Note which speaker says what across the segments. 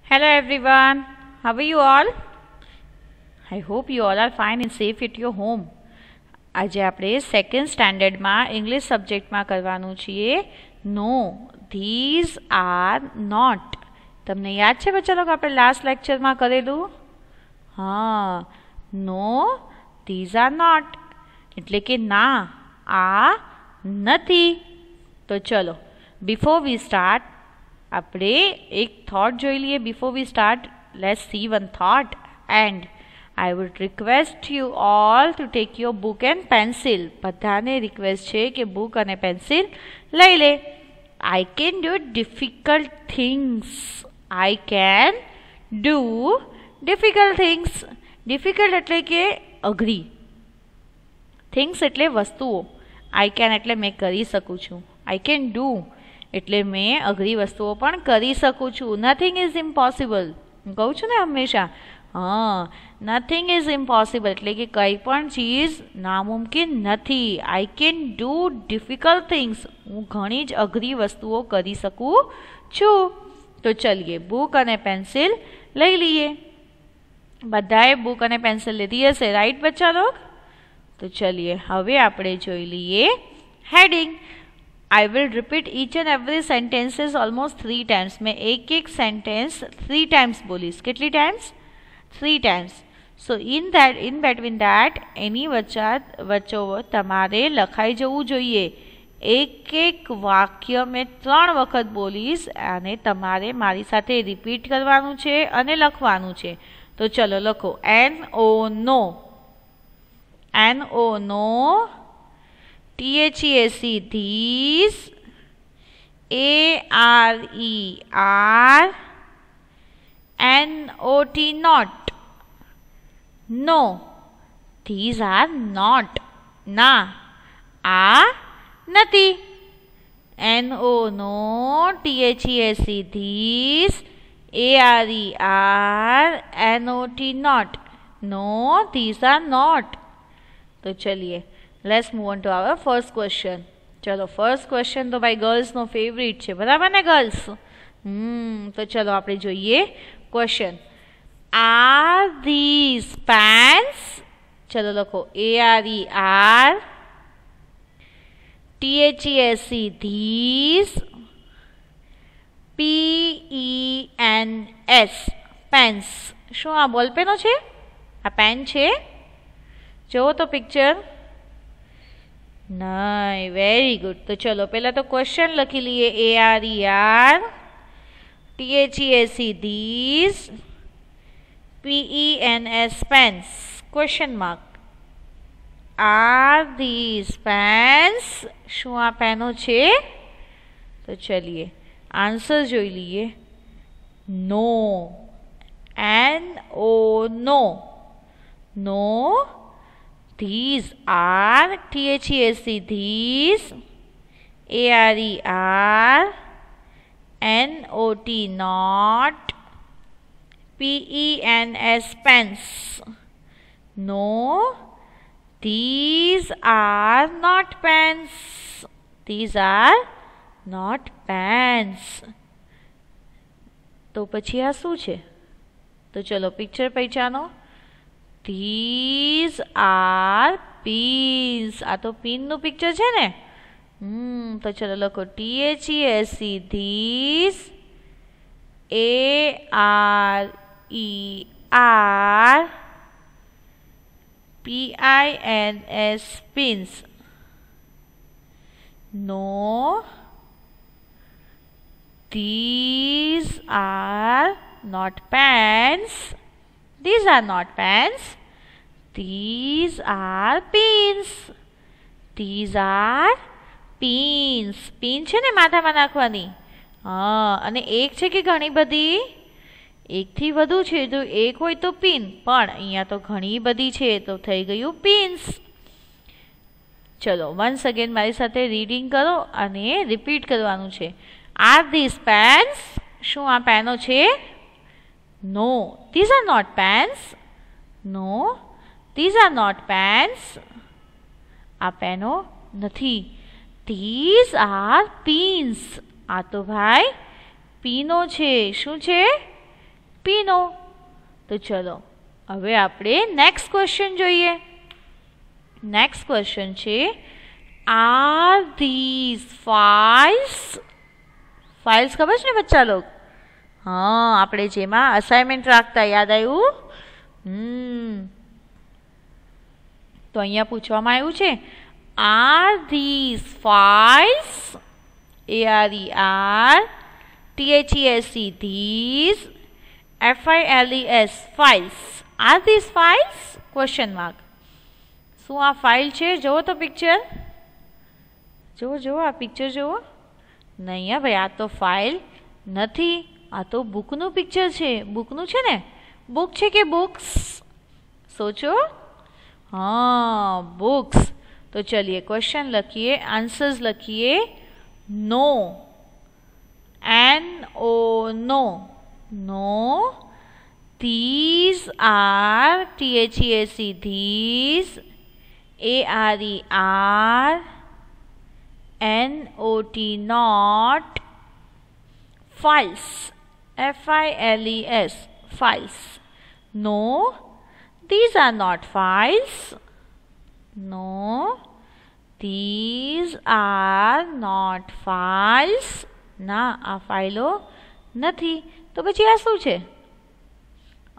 Speaker 1: Hello everyone, how are you all? I hope you all are fine and safe at your home. આજે આપણે second સ્ટાન્ડર્ડમાં English સબ્જેક્ટમાં કરવાનું છીએ નો these are not. તમને યાદ છે બચ્ચા લોકો આપણે લાસ્ટ લેક્ચરમાં કરેલું? હા, નો ધીઝ આર નોટ એટલે કે ના આ નથી. તો ચલો બિફોર વી સ્ટાર્ટ આપણે એક થોટ જોઈ લઈએ. Before we start let's see one thought and I would request you all to take your book and pencil. બધાને રિક્વેસ્ટ છે કે બુક અને પેન્સિલ લઈ લે. I can do difficult things. I can do difficult things. Difficult એટલે કે અઘરી. Things એટલે વસ્તુઓ. I can એટલે મેં કરી શકું છું. I can do એટલે મેં અઘરી વસ્તુઓ પણ કરી શકું છું. Nothing is impossible. હું કહું છું ને હંમેશા. હા, નથિંગ ઇઝ ઇમ્પોસિબલ એટલે કે કંઈ પણ ચીજ નામુમકિન નથી. I can do difficult things. હું ઘણી જ અઘરી વસ્તુઓ કરી શકું છું. તો ચલીએ બુક અને પેન્સિલ લઈ લઈએ. બધાએ બુક અને પેન્સિલ લીધી હશે, રાઈટ બચ્ચા લોગ? તો ચલીએ હવે આપણે જોઈ લઈએ heading. I will repeat each and every sentences almost 3 times. मैं एक sentence 3 times बोलीश. कितनी times? 3 times. So in between that એની વચ્ચો તમારે લખાઈ જવું જોઈએ. એક વાક્ય મેં 3 વખત બોલીશ અને તમારે મારી સાથે રિપીટ કરવાનું છે અને લખવાનું છે. તો ચલો લખો NO no, NO no, THESE these, ARER, NOT not. No, these are not. ના આ નથી. NO no, THESE these, ARER, NOT not. No, these are not. તો ચલીએ let's move on to our first question. ચલો first question તો ભાઈ ગર્લ્સનો favourite છે, બરાબર ને ગર્લ્સ? તો ચલો આપણે જોઈએ ક્વેશ્ચન. Are these pants? ચલો લખો ARER, THESE these, PENS pens. શું આ બોલપેનો છે? આ પેન છે? જોવો તો પિક્ચર. નહીં, વેરી ગુડ. તો ચલો પહેલાં તો ક્વેશ્ચન લખી લઈએ. ARER, THESE these, PENS pens. Question mark. Are these pens? શું આ પેનો છે? તો ચલીએ આન્સર જોઈ લઈએ. નો, NO no, no. These are THESE these, ARER, NOT not, PENS pens. No, these are not pens. These are not pens. તો પછી આ શું છે? તો ચલો પિક્ચર પહેચાનો. These are pins. આ તો પિનનું પિક્ચર છે ને. તો ચલો લખો THESE these, ARER, PINS pins. No, these are not pens. These are not pens. These are pins. These are pins. Pin છે ને માથામાં નાખવાની. હા, અને એક છે કે ઘણી બધી? એકથી વધુ છે તો એક હોય તો પિન, પણ અહીંયા તો ઘણી બધી છે તો થઈ ગયું પિન્સ. ચલો વન્સ અગેન મારી સાથે રીડિંગ કરો અને રિપીટ કરવાનું છે. Are these pens? શું આ પેનો છે? No, these are not pens. No, these are not pens. આ પેનો નથી. These are pins. આ તો ભાઈ પીનો છે. શું છે? પીનો. તો ચલો હવે આપણે નેક્સ્ટ ક્વેશ્ચન જોઈએ. નેક્સ્ટ ક્વેશ્ચન છે, આર ધીઝ ફાઇલ્સ? ફાઇલ્સ ખબર છે ને બચ્ચા લોગ? હા, આપણે જેમાં અસાઇનમેન્ટ રાખતા, યાદ આવ્યું? તો અહીંયા પૂછવામાં આવ્યું છે, are this files? ARER THESE these FILES files. Are these files? Question mark. શું આ ફાઇલ છે? જુઓ તો પિક્ચર, જુઓ આ પિક્ચર જુઓ. નહીં હા ભાઈ, આ તો ફાઇલ નથી, આ તો બુકનું પિક્ચર છે. બુકનું છે ને? બુક છે કે બુક્સ? સોચો. હા, બુક્સ. તો ચલિए ક્વેશ્ચન લખીએ, આન્સર્સ લખીએ. નો, NO, no. No. These are THESE these, ARER NOT not, files, FILES files. No, these are not files. No, these are not files. ના, આ ફાઇલો નથી. તો પછી આ શું છે?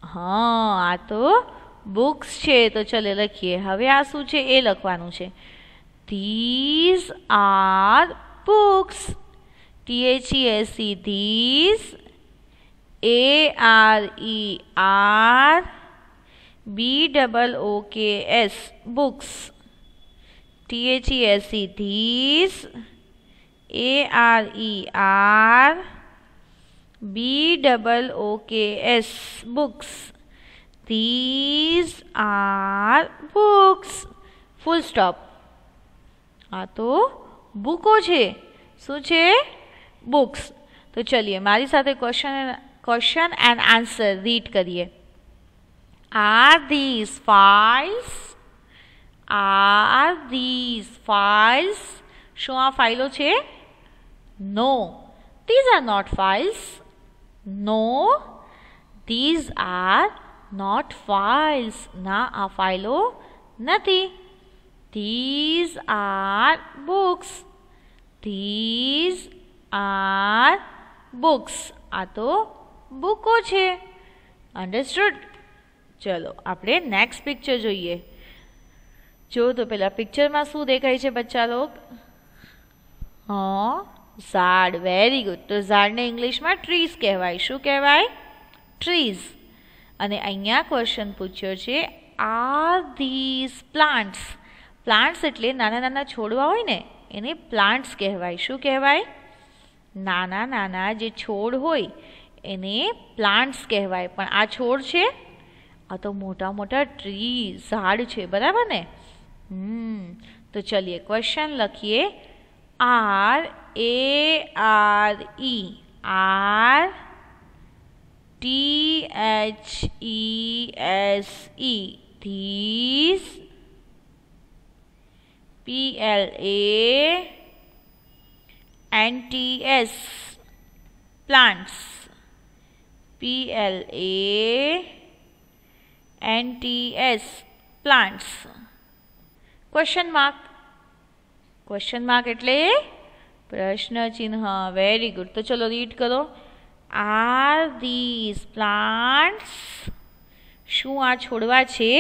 Speaker 1: હા, આ તો બુક્સ છે. તો ચલો લખીએ. હવે આ શું છે એ લખવાનું છે. These are books. THESE these, ARER BOOKS books. THESE these, ARER BOOKS books. These are books. Full stop. આ તો બુકો છે. શું છે? બુક્સ. તો ચલિए મારી સાથે ક્વેશ્ચન એન્ડ આન્સર રીડ કરીએ. Are these files? Are these files? શું આ ફાઇલો છે? No, these are not files. No, these are not files. ના, આ ફાઇલો નથી. These are books. These are books. આ તો બુકો છે. અંડરસ્ટુડ? ચલો આપણે નેક્સ્ટ પિક્ચર જોઈએ. જો તો પેલા પિક્ચરમાં શું દેખાય છે બચ્ચા લોગ? હા, ઝાડ. Very good. તો ઝાડને ઇંગ્લિશમાં ટ્રીઝ કહેવાય. શું કહેવાય? ટ્રીઝ. અને અહીંયા ક્વેશ્ચન પૂછ્યો છે, આર ધીઝ પ્લાન્ટ્સ? પ્લાન્ટ્સ એટલે નાના નાના છોડવા હોય ને, એને પ્લાન્ટ્સ કહેવાય. શું કહેવાય? નાના નાના જે છોડ હોય એને પ્લાન્ટ્સ કહેવાય. પણ આ છોડ છે? આ તો મોટા મોટા ટ્રી, ઝાડ છે. બરાબર ને? તો ચલિए ક્વેશ્ચન લખીએ. RARETHESE these, PLANTS plants, PLANTS plants. Question mark. Question mark એટલે પ્રશ્ન ચિહ્ન. Very good. તો ચલો રીડ કરો. Are these plants? શું આ છોડવા છે?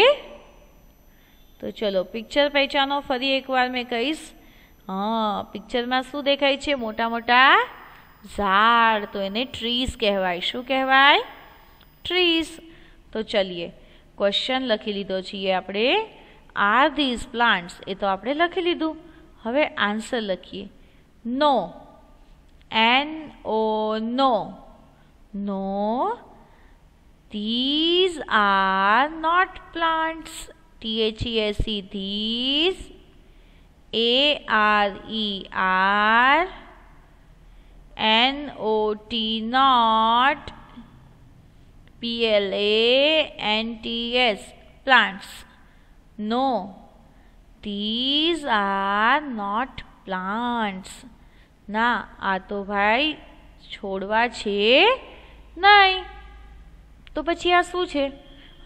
Speaker 1: તો ચલો પિક્ચર પહેચાનો. ફરી એકવાર મેં કહીશ. હા, પિક્ચરમાં શું દેખાય છે? મોટા મોટા ઝાડ. તો એને ટ્રીઝ કહેવાય. શું કહેવાય? ટ્રીઝ. તો ચલીએ ક્વેશ્ચન લખી લીધો છીએ આપણે. આર ધીઝ પ્લાન્ટ્સ એ તો આપણે લખી લીધું. હવે આન્સર લખીએ. નો, NO no. No, these are not plants. THESE these, ARER NOT not, PLANTS plants. No, these are not plants. ના, આ તો ભાઈ છોડવા છે નહીં. તો પછી આ શું છે?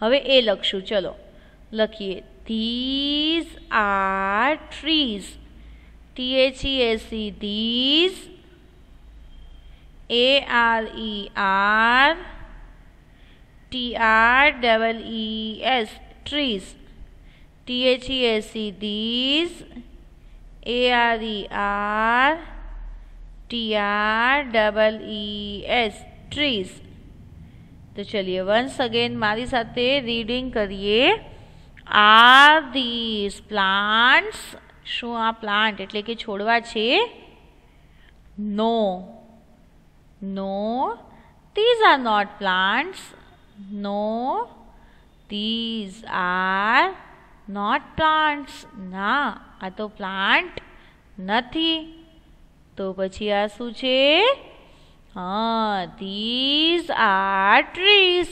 Speaker 1: હવે એ લખશું. ચલો લખીએ. These are trees. THESE these. ARER TREES trees. THESE these. ARER TREES trees. तो चलिए वंस अगेन मारी साथे रीडिंग करिए. Are these plants? शू आ प्लांट एटले के छोड़वा छे? No. No, these are not plants. No, these are not plants. ના, આ તો પ્લાન્ટ નથી. તો પછી આ શું છે? હા, these are trees.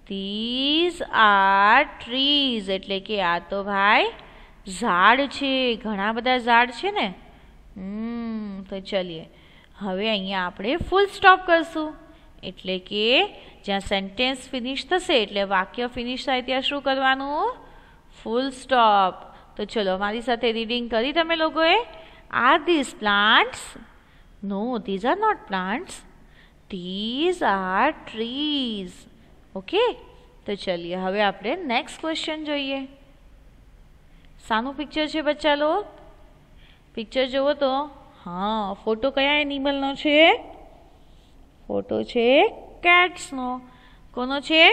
Speaker 1: These are trees એટલે કે આ તો ભાઈ ઝાડ છે. ઘણા બધા ઝાડ છે ને. તો ચલીએ હવે અહીંયા આપણે ફૂલ સ્ટોપ કરશું. એટલે કે જ્યાં સેન્ટેન્સ ફિનિશ થશે એટલે વાક્ય ફિનિશ થાય ત્યાં શું કરવાનું? Full stop. તો ચલો મારી સાથે રીડિંગ કરી તમે લોકોએ. Are these plants? No, these are not plants. These are trees. Okay, તો ચલીએ હવે આપણે નેક્સ્ટ ક્વેશ્ચન જોઈએ. શાનું પિક્ચર છે બચ્ચા લોગ? પિક્ચર જુઓ તો. હા, ફોટો કયા એનિમલનો છે? ફોટો છે કેટ્સનો. કોનો છે?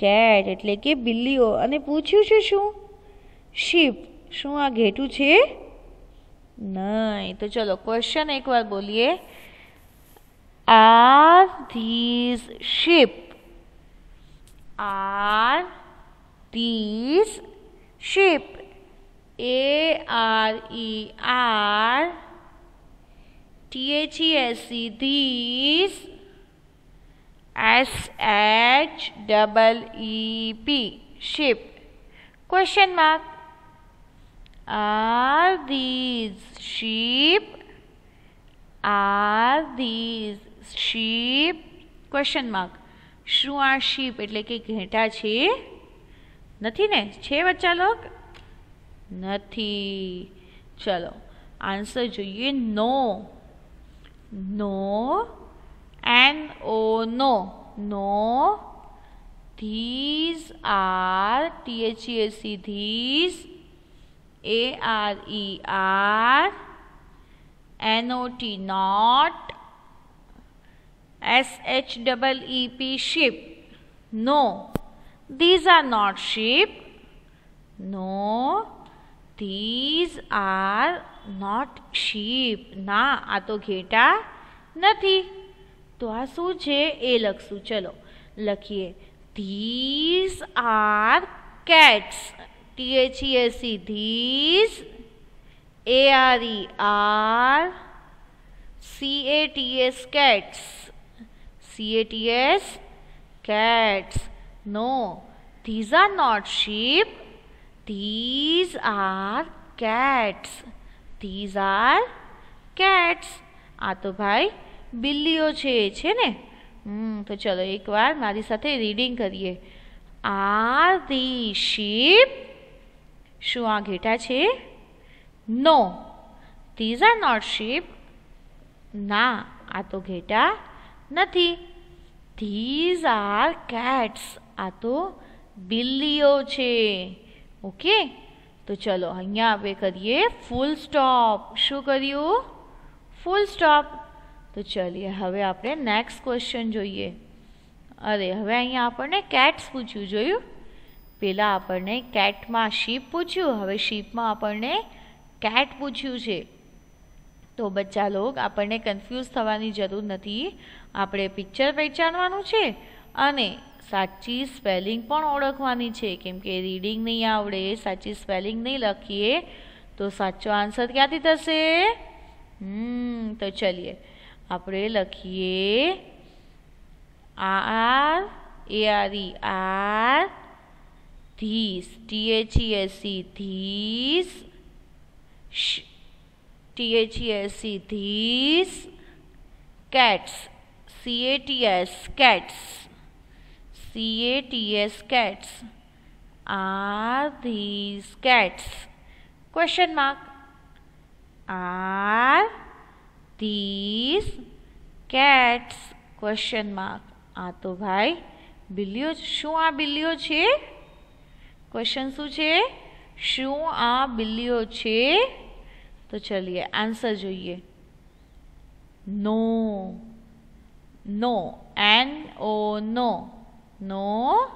Speaker 1: કેટ એટલે કે બિલ્લીઓ. અને પૂછ્યું છે શું? શીપ. શું આ ઘેટું છે? નહીં. તો ચલો ક્વેશ્ચન એકવાર બોલીએ. Are these sheep? Are these sheep? ARER THESE these. SHEEP sheep. Question mark. Are these sheep? Are these sheep? Question mark. શું આ sheep એટલે કે ઘેટા છે? નથી ને? છે બચ્ચા લોગ? નથી. ચલો આન્સર જોઈએ. નો. નો. NO no. No. These are THESE these. ARER NOT not. SHEEP sheep. No, these are not sheep. No, these are not sheep. ના, આ તો ઘેટા નથી. તો આ શું છે એ લખશું. ચલો લખીએ. These are cats. THESE these. ARER CATS cats. CATS cats. No, these are not sheep. These are cats. These are cats. આ તો ભાઈ બિલ્લીઓ છે ને. તો ચલો એકવાર મારી સાથે રીડિંગ કરીએ. Are the sheep? શું આ ઘેટા છે? No, these are not sheep. ના, આ તો ઘેટા નથી. These are cats. આ તો બિલ્લીઓ છે. ઓકે, તો ચલો અહીંયા આપણે કરીએ ફૂલ સ્ટોપ. શું કર્યું? ફૂલ સ્ટોપ. તો ચલીએ હવે આપણે નેક્સ્ટ ક્વેશ્ચન જોઈએ. અરે હવે અહીંયા આપણને કેટ્સ પૂછ્યું, જોયું? પહેલાં આપણને કેટમાં શીપ પૂછ્યું, હવે શીપમાં આપણને કેટ પૂછ્યું છે. તો બચ્ચા લોગ આપણને કન્ફ્યુઝ થવાની જરૂર નથી. આપણે પિક્ચર પહેચાનવાનું છે અને સાચી સ્પેલિંગ પણ ઓળખવાની છે. કેમ કે રીડિંગ નહીં આવડે, સાચી સ્પેલિંગ નહીં લખીએ તો સાચો આન્સર ક્યાંથી થશે? તો ચલીએ આપણે લખીએ. ARER these. THESE these. THESE these. Cats. CATS cats. CATS cats. Are these cats? Question mark. Are these cats? Question mark. આ તો ભાઈ બિલ્લીઓ. શું આ બિલ્લીઓ છે? ક્વેશ્ચન શું છે? શું આ બિલ્લીઓ છે? તો ચલિए આન્સર જોઈએ. નો. નો. NO. No. No.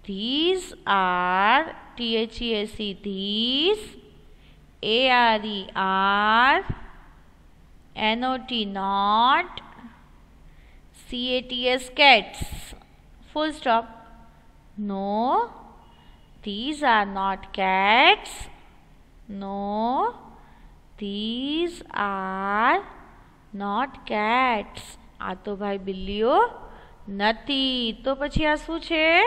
Speaker 1: These are THESE. These. ARE. are. NOT. not. CATS cats. Full stop. No. These are not cats. No. These are not cats. આ તો ભાઈ બિલ્લીઓ નથી. તો પછી આ શું છે?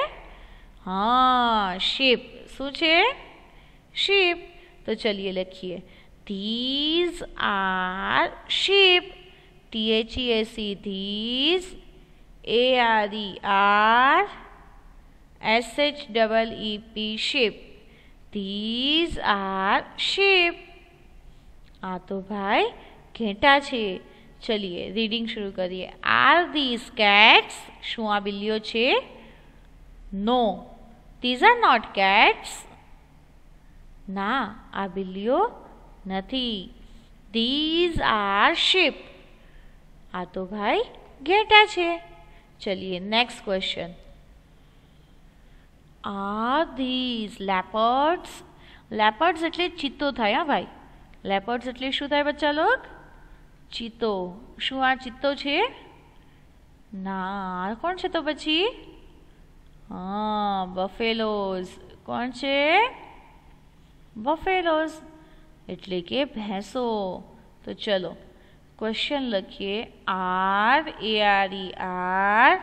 Speaker 1: હા, શીપ. શું છે? શીપ. તો ચલિए લખીએ. These are sheep. THESE. These. ARE. are. SHEEP. sheep. These are sheep. આ તો ભાઈ ઘેટા છે. ચલિए રીડિંગ શરૂ કરીએ. Are these cats? શું આ બિલ્લીઓ છે? No. These are not cats. ના, આ બિલ્લીઓ નથી. These are sheep. આ તો ભાઈ ઘેટા છે. ચલિए next question. Are these leopards? leopards એટલે ચિત્તો થાય. હા ભાઈ, leopards એટલે શું થાય બચ્ચા લોગ? ચિત્તો. શું આ ચિત્તો છે? ના. કોણ છે તો પછી? હા, બફેલોઝ. કોણ છે? બફેલોઝ એટલે કે ભેંસો. તો ચલો ક્વેશ્ચન લખીએ. ARE. are.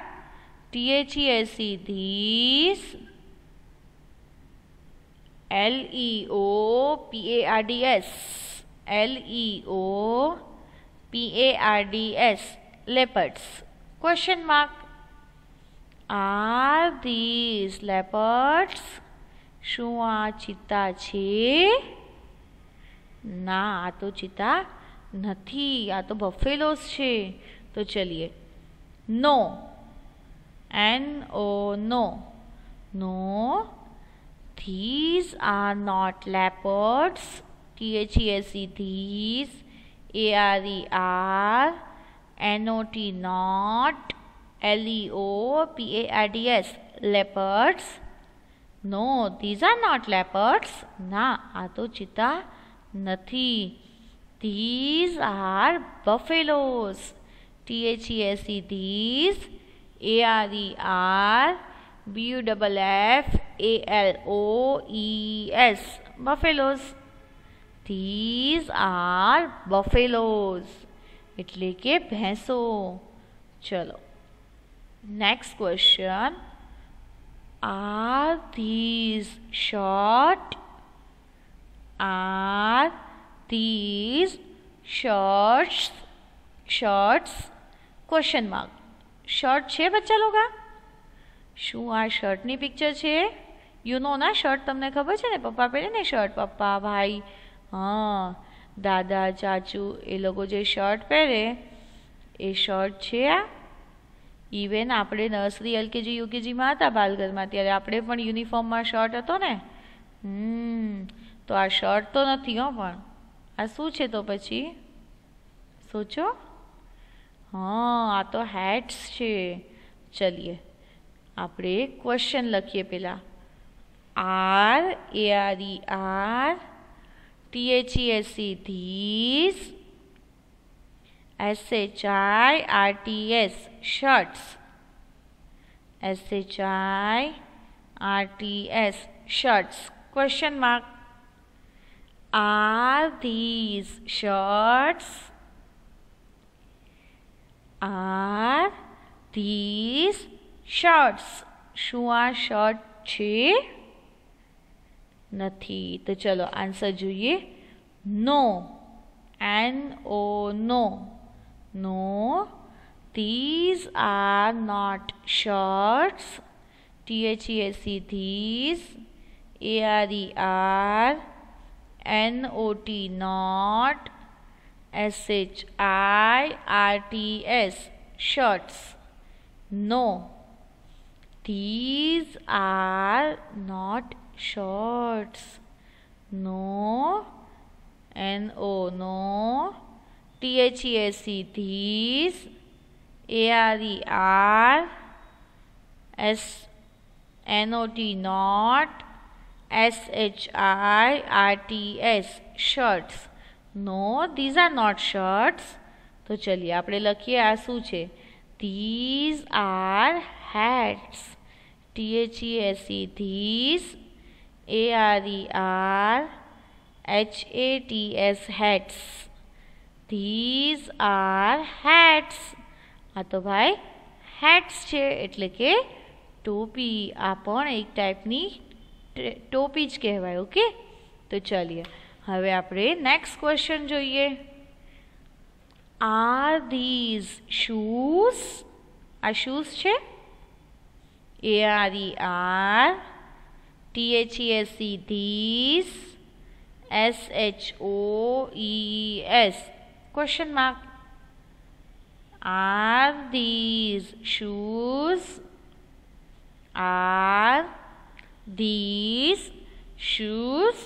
Speaker 1: THESE. these. LEOPARDS. LEOPARDS. leopards. Question mark. Are these leopards? શું આ ચિત્તા છે? ના, આ તો ચિત્તા નથી. આ તો બફેલોસ છે. તો ચલિए. નો. NO. No. No. These are not leopards. THESE. these. ARE. are. NOT. not. LEOPARDS. leopards. No, these are not leopards. ના, આ તો ચિત્તા નથી. These are buffaloes. THESE. these. ARE. are. BUFFALOES. buffaloes. These are buffaloes એટલે કે ભેંસો. ચલો next question. Are these short? Are these shorts? shorts? Question mark. Shirt છે બચ્ચા લોગા? શું આ શર્ટની પિક્ચર છે? યુ નો ના શર્ટ તમને ખબર છે ને? પપ્પા પહેરે ને શર્ટ. પપ્પા, ભાઈ, હા, દાદા, ચાચુ એ લોકો જે શર્ટ પહેરે એ શર્ટ છે આ. ઇવેન આપણે નર્સરી LKG UKGમાં હતા બાલઘરમાં ત્યારે આપણે પણ યુનિફોર્મમાં શર્ટ હતો ને. તો આ શર્ટ તો નથી હો. પણ આ શું છે તો પછી? સોચો. હા, આ તો હેટ્સ છે. ચલિએ આપણે ક્વેશ્ચન લખીએ પહેલાં. ARE. are. THESE. these. SHIRTS. shirts. SHIRTS. shirts. Question mark. Are these shirts? Are these shirts? શું આ શર્ટ છે? નથી. તો ચલો આન્સર જોઈએ. નો. NO. No. No. These are not shirts. T-H-E-S-E, these. A-R-E-R-N-O-T, not. S-H-I-R-T-S, shirts. No. These are not shirts. No. N-O, no. T-H-E-S-E, these. A-R-E-R-S-N-O-T, not. S-H-I-R-T-S, shirts. No, these are not shirts. તો ચલીએ આપણે લખીએ આ શું છે. These are hats. T-H-E-S-E, these. A-R-E-R-H-A-T-S, hats. These are hats. આ તો ભાઈ hats છે એટલે કે ટોપી. આ પણ એક ટાઈપની ટોપી જ કહેવાય. ઓકે, તો ચલીએ હવે આપણે નેક્સ્ટ ક્વેશ્ચન જોઈએ. Are these shoes? આ શૂઝ છે. A-R-E-R T-H-E-S-E, these. S-H-O-E-S, question mark. Are these shoes? Are these shoes?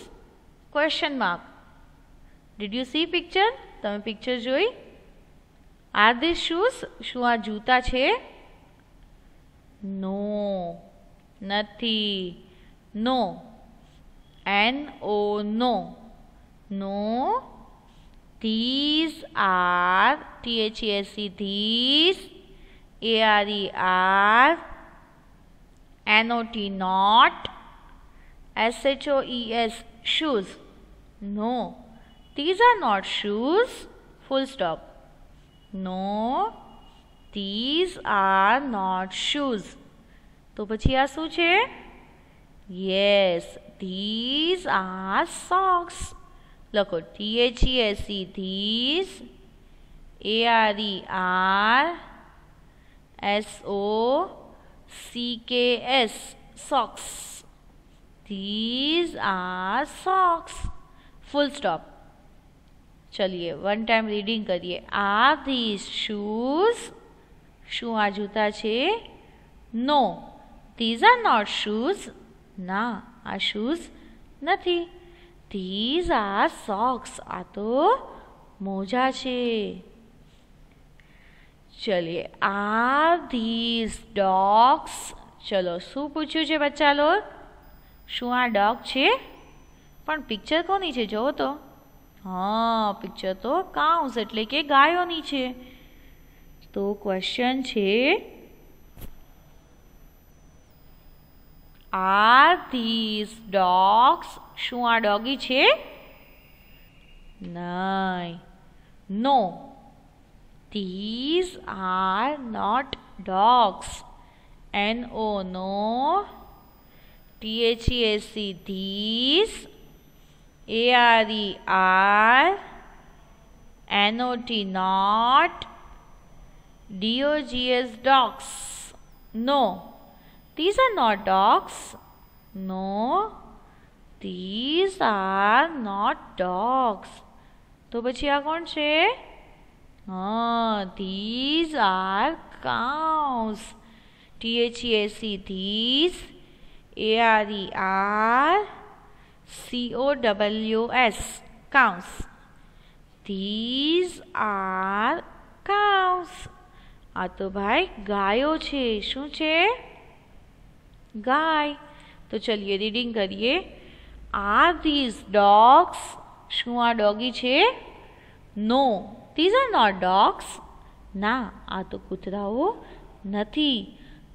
Speaker 1: Question mark. Did you see picture? તમે પિક્ચર જોઈ? Are these shoes? શું આ જૂતા છે? No, નથી. No. N-O, no. No. These are, T-H-E-S-E, these. A-R-E-R N-O-T, not. S-H-O-E-S, shoes. No, these are not shoes. Full stop. No, these are not shoes. તો પછી આ શું છે? Yes, these are socks. લખો T-H-E-S-E, these. A-R-E-R-S-O-C-K-S, socks. These are socks. Full stop. चलिए one time reading करिए. Are these shoes? શું આ જૂતા છે? No, these are not shoes. ના, આ shoes નથી. These are socks. આ તો મોજા છે. ચલિए, are these dogs? ચલો, શું પૂછ્યું છે બચ્ચા લોગ? શું આ ડોગ છે? પણ પિક્ચર કોની છે જોવો તો. હા, પિક્ચર તો કાઉસ એટલે કે ગાયોની છે. તો ક્વેશ્ચન છે, are these dogs? શું આ ડોગી છે? નહીં. No, these are not dogs. N-O, no. T-H-E-S-E, these. A-R-E-R N-O-T, not. D-O-G-S, dogs. No, these are not dogs. No, these are not dogs. તો પછી આ કોણ છે? These are cows. T-H-E-S-E, these. A-R-E-R-C-O-W-S, cows. These are cows. આ તો ભાઈ ગાયો છે. શું છે? ગાય. તો ચલિए રીડિંગ કરીએ. Are these dogs? શું આ ડોગી છે? No, these are not dogs. ના, આ તો કૂતરાઓ નથી.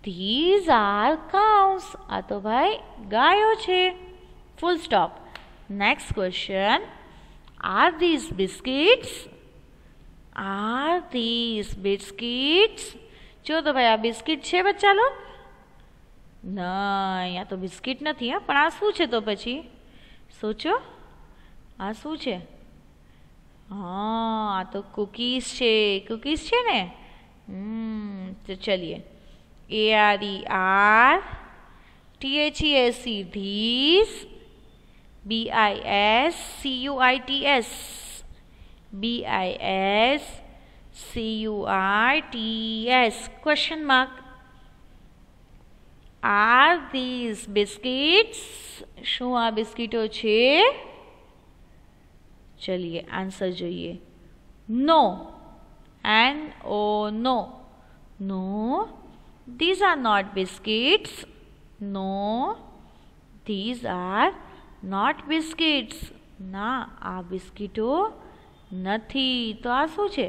Speaker 1: These are cows. આ તો ભાઈ ગાયો છે. Full stop. Next question. Are these biscuits? Are these biscuits? જો તો ભાઈ આ બિસ્કિટ છે બચ્ચા લો? નહીં, આ તો બિસ્કિટ નથી. હા, પણ આ શું છે તો પછી? સોચો, આ શું છે? હા, આ તો કૂકીઝ છે. કૂકીઝ છે ને? तो चलिए ARERTHESE धीस, BISCUITS BISCUITS question mark. Are these biscuits? શું આ બિસ્કીટો છે? ચલિए આન્સર જોઈએ. No. NO no. No, these are not biscuits. No, these are not biscuits. ના, આ બિસ્કીટો નથી. તો આ શું છે?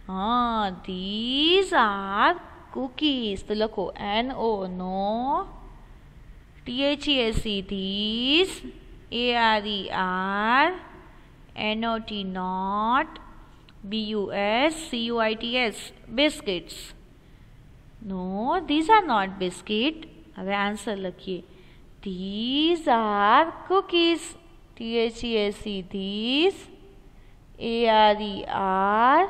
Speaker 1: હા, these are cookies. તો લખો NO no, THESE these, ARER NOT not, BUSCUITS biscuits. No, these are not biscuit. હવે આન્સર લખીએ. These are cookies. THESE these, ARER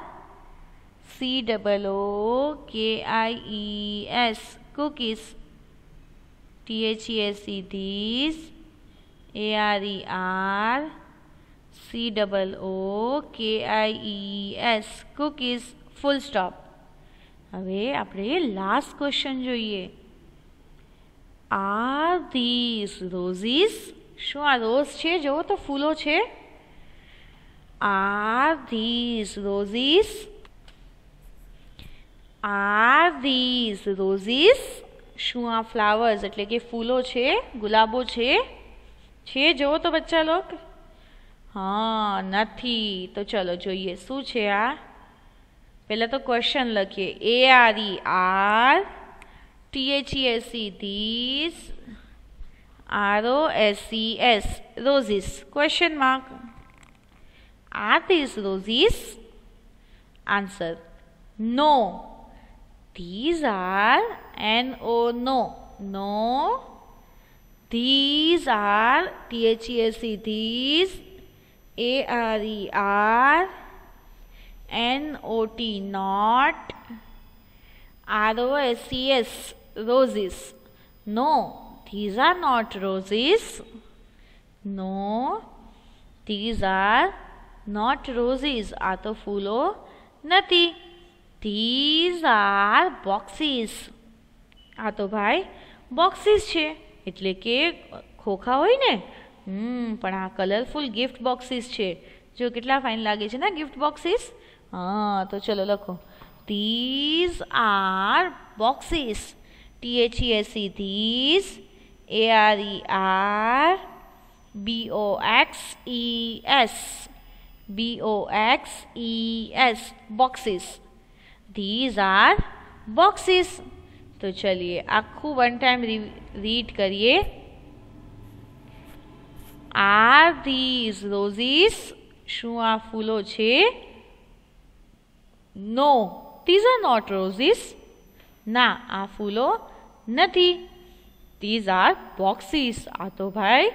Speaker 1: COOKIES cookies. THESE these, ARER COOKIES cookies. Full stop. હવે આપણે last question જોઈએ. Are this roses? શું આ rose છે? જુઓ તો ફૂલો છે. Are this roses? Are this roses? શું આ ફ્લાવર્સ એટલે કે ફૂલો છે, ગુલાબો છે? જુઓ તો બચ્ચા લોક. હા, નથી. તો ચલો જોઈએ શું છે આ. પહેલાં તો ક્વેશ્ચન લખીએ. ARERTHESE this, ROSES roses question mark. Are these roses? Answer. No. These are NO no. No. These are THESE these, ARER NOT not, ROSES roses. No, these are not roses. No, these are not roses. આ તો ફૂલો નથી. These are boxes. આ તો ભાઈ boxes છે, એટલે કે ખોખા હોય ને. પણ આ કલરફુલ ગિફ્ટ બોક્સીસ છે. જો કેટલા ફાઇન લાગે છે ને ગિફ્ટ બોક્સીસ. હા, તો ચલો લખો. These are boxes. THESE these, ARER BOXES boxes. These are boxes. તો ચલીએ આખું વન ટાઈમ રીડ કરીએ. Are these roses? શું આ ફૂલો છે? No, these are not roses. ના, આ ફૂલો નથી. These are boxes. આ તો ભાઈ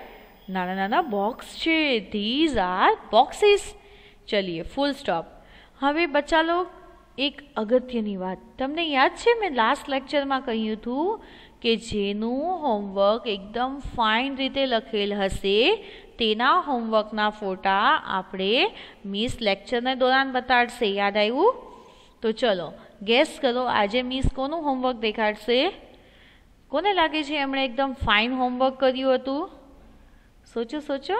Speaker 1: નાના નાના બોક્સ છે. These are boxes. ચલીએ ફૂલ સ્ટોપ. હવે બચ્ચા લોગ એક અગત્યની વાત તમને યાદ છે, મેં લાસ્ટ લેક્ચરમાં કહ્યું હતું કે જેનું હોમવર્ક એકદમ ફાઇન રીતે લખેલ હશે તેના હોમવર્કના ફોટા આપણે મિસ લેક્ચરને દોરાન બતાડશે. યાદ આવ્યું? તો ચલો ગેસ કરો આજે મિસ કોનું હોમવર્ક દેખાડશે? કોને લાગે છે એમણે એકદમ ફાઇન હોમવર્ક કર્યું હતું? સોચો.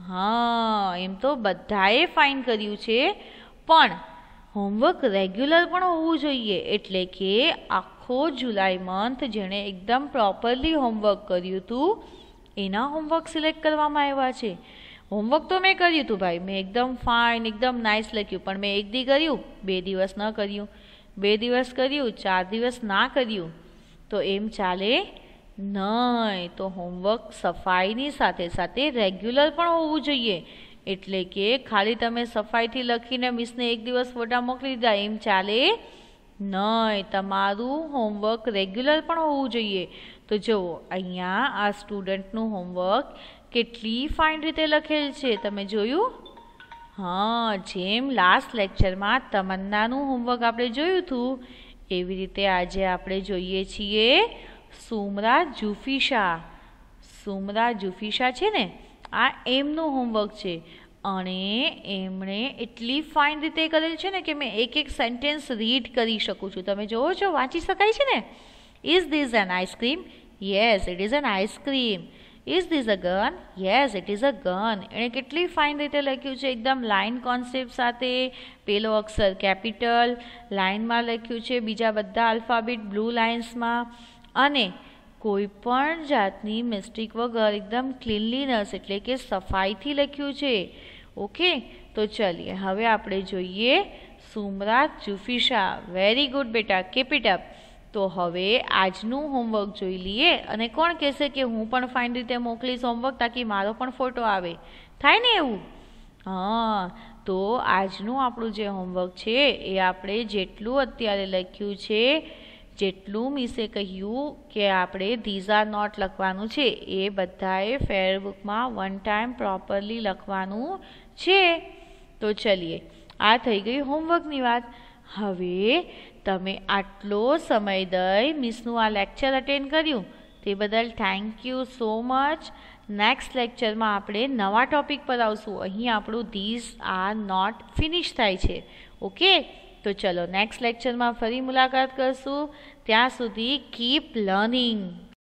Speaker 1: હા, એમ તો બધાએ ફાઇન કર્યું છે, પણ હોમવર્ક રેગ્યુલર પણ હોવું જોઈએ. એટલે કે આખો જુલાઈ મંથ જેણે એકદમ પ્રોપરલી હોમવર્ક કર્યું હતું એના હોમવર્ક સિલેક્ટ કરવામાં આવ્યા છે. હોમવર્ક તો મેં કર્યું હતું ભાઈ, મેં એકદમ ફાઇન એકદમ નાઇસ લખ્યું, પણ મેં એક દી કર્યું, 2 દિવસ ન કર્યું, 2 દિવસ કર્યું, 4 દિવસ ના કર્યું, તો એમ ચાલે નહીં. તો હોમવર્ક સફાઈની સાથે સાથે રેગ્યુલર પણ હોવું જોઈએ. એટલે કે ખાલી તમે સફાઈથી લખીને મિસને એક દિવસ ફોટા મોકલી દીધા એમ ચાલે નહીં. તમારું હોમવર્ક રેગ્યુલર પણ હોવું જોઈએ. તો જુઓ અહીંયા આ સ્ટુડન્ટનું હોમવર્ક કેટલી ફાઇન રીતે લખેલ છે, તમે જોયું? હા, જેમ લાસ્ટ લેક્ચરમાં તમન્નાનું હોમવર્ક આપણે જોયું હતું એવી રીતે આજે આપણે જોઈએ છીએ સુમરા જુફીશા. સુમરા જુફીશા છે ને, આ એમનું હોમવર્ક છે અને એમણે એટલી ફાઇન રીતે કરેલ છે ને કે મેં એક એક સેન્ટેન્સ રીડ કરી શકું છું. તમે જોવો છો, વાંચી શકાય છે ને. Is this an ice cream? Yes, it is an ice cream. Is this a gun? Yes, it is a gun. એણે કેટલી ફાઇન રીતે લખ્યું છે, એકદમ લાઇન કોન્સેપ્ટ સાથે. પેલો અક્ષર કેપિટલ લાઇનમાં લખ્યું છે, બીજા બધા આલ્ફાબેટ બ્લુ લાઇન્સમાં, અને કોઈ પણ જાતની મિસ્ટેક વગર એકદમ ક્લીનલીનેસ એટલે કે સફાઈથી લખ્યું છે. ઓકે, તો ચલીએ હવે આપણે જોઈએ સુમરા જુફીશા. વેરી ગુડ બેટા, કીપ ઇટ અપ. તો હવે આજનું હોમવર્ક જોઈ લઈએ અને કોણ કહેશે કે હું પણ ફાઇન રીતે મોકલીશ હોમવર્ક તાકી મારો પણ ફોટો આવે. થાય ને એવું? હા, તો આજનું આપણું જે હોમવર્ક છે એ આપણે જેટલું અત્યારે લખ્યું છે, જેટલું મિસે કહ્યું કે આપણે ધીઝ આર નોટ લખવાનું છે એ બધાએ ફેરબુકમાં વન ટાઈમ પ્રોપરલી લખવાનું છે. તો ચલીએ, આ થઈ ગઈ હોમવર્કની વાત. હવે તમે આટલો સમય દઈ મિસનું આ લેક્ચર અટેન્ડ કર્યું તે બદલ thank you so much. Next લેક્ચરમાં આપણે નવા ટોપિક પર આવશું. અહીં આપણું ધીઝ આર નોટ ફિનિશ થાય છે. ઓકે, તો ચલો નેક્સ્ટ લેક્ચરમાં ફરી મુલાકાત કરશું. ત્યાં સુધી કીપ લર્નિંગ.